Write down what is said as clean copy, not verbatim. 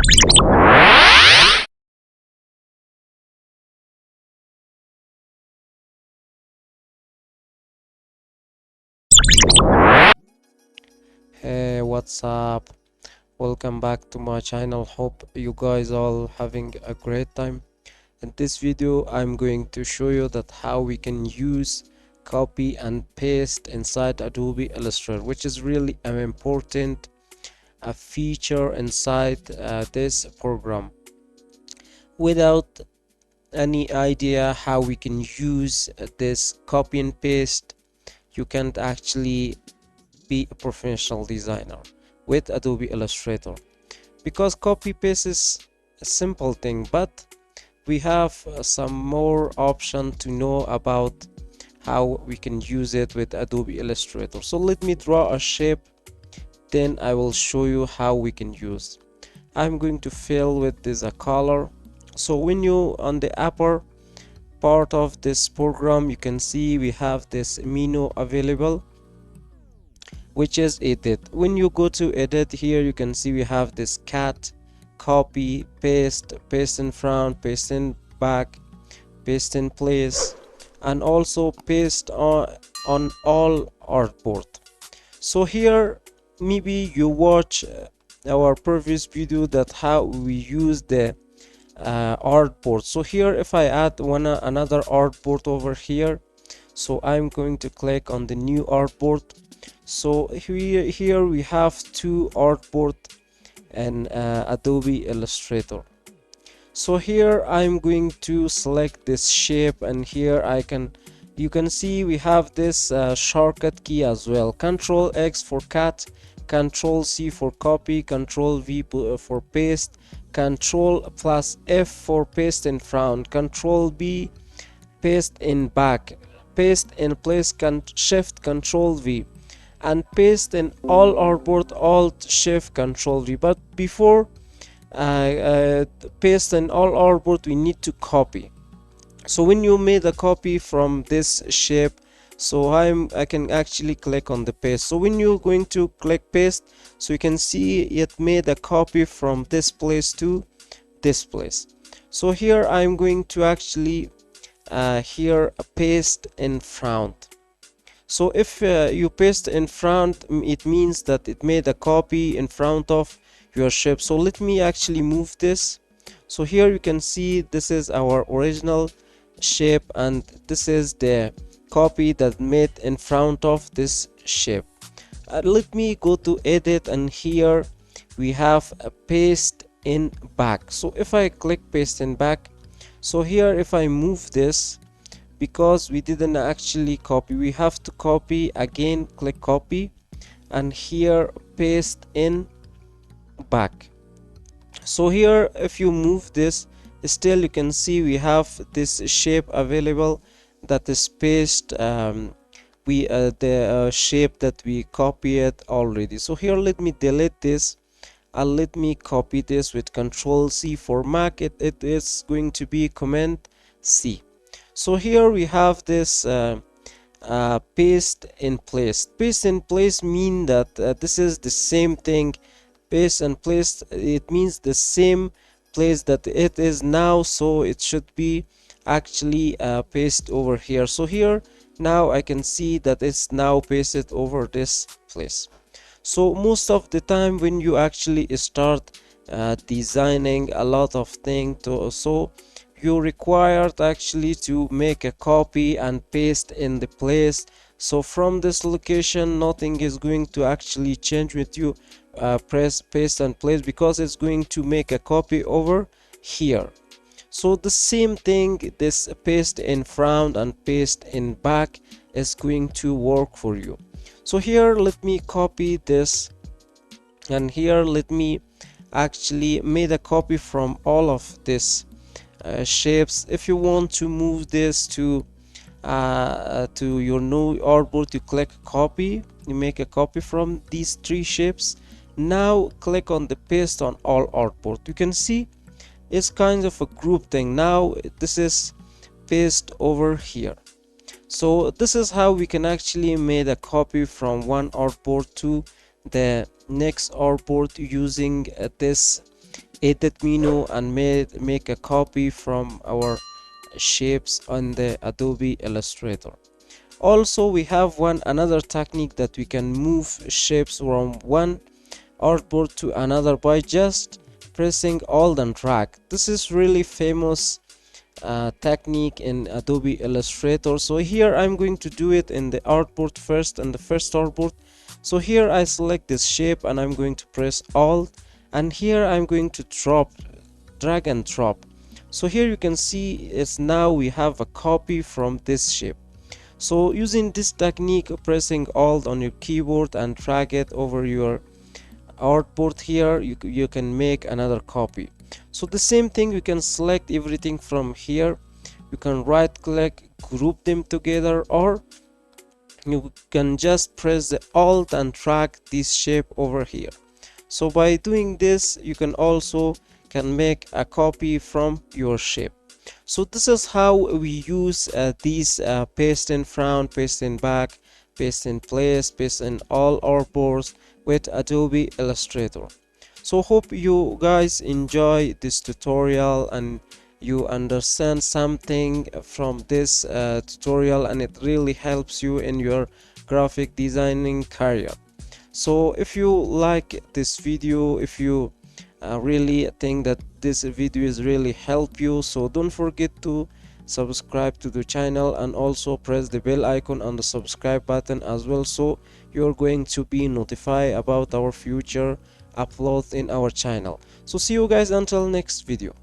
Hey, what's up? Welcome back to my channel. Hope you guys all having a great time. In this video, I'm going to show you that how we can use copy and paste inside Adobe Illustrator, which is really an important feature inside this program. Without any idea how we can use this copy and paste, you can't actually be a professional designer with Adobe Illustrator, because copy paste is a simple thing, but we have some more option to know about how we can use it with Adobe Illustrator. So let me draw a shape, then I will show you how we can use. I'm going to fill with this a color. So when you on the upper part of this program, you can see we have this menu available, which is edit. When you go to edit here, you can see we have this cat, copy, paste, paste in front, paste in back, paste in place, and also paste on all artboard. So here maybe you watch our previous video that how we use the artboard. So here if I add another artboard over here, so I'm going to click on the new artboard. So here we have two artboard and Adobe Illustrator. So here I'm going to select this shape, and here you can see we have this shortcut key as well. Control X for cut, Control C for copy, Control V for paste, Control plus F for paste in front, Control B paste in back, paste in place, Shift Control V, and paste in all artboard, Alt Shift Control V. But before paste in all artboard, we need to copy. So when you made a copy from this shape, so I can actually click on the paste. So when you're going to click paste, so you can see it made a copy from this place to this place. So here I'm going to actually here paste in front. So if you paste in front, it means that it made a copy in front of your shape. So let me actually move this. So here you can see this is our original shape, and this is the copy that made in front of this shape. Let me go to edit, and here we have a paste in back. So if I click paste in back, so here if I move this, because we didn't actually copy, we have to copy again. Click copy, and here paste in back. So here if you move this, still you can see we have this shape available that is paste the shape that we copied already. So here let me delete this, and let me copy this with Control C for Mac. It is going to be Command C. So here we have this paste in place. Paste in place mean that this is the same thing. Paste and place, it means the same place that it is now, so it should be actually paste over here. So here now I can see that it's now pasted over this place. So most of the time when you actually start designing a lot of things, so you required actually to make a copy and paste in the place. So from this location nothing is going to actually change with you press paste and place, because it's going to make a copy over here. So the same thing, this paste in front and paste in back is going to work for you. So here let me copy this, and here let me actually made a copy from all of this shapes. If you want to move this to your new artboard, you click copy, you make a copy from these three shapes. Now click on the paste on all artboard. You can see it's kind of a group thing. Now this is paste over here. So this is how we can actually make a copy from one artboard to the next artboard using this edit menu and make a copy from our shapes on the Adobe Illustrator. Also, we have another technique that we can move shapes from one artboard to another by just pressing Alt and drag. This is really famous technique in Adobe Illustrator. So here I'm going to do it in the artboard first, and the first artboard. So here I select this shape and I'm going to press Alt, and here I'm going to drag and drop. So here you can see it's now we have a copy from this shape. So using this technique, pressing Alt on your keyboard and drag it over your artboard here, you can make another copy. So the same thing, you can select everything from here, you can right click, group them together, or you can just press the Alt and drag this shape over here. So by doing this, you can also make a copy from your shape. So this is how we use these paste in front, paste in back, paste in place, paste in all our boards with Adobe Illustrator. So hope you guys enjoy this tutorial and you understand something from this tutorial, and it really helps you in your graphic designing career. So if you like this video, if you really think that this video is really help you, so don't forget to subscribe to the channel and also press the bell icon on the subscribe button as well, so you're going to be notified about our future uploads in our channel. So see you guys until next video.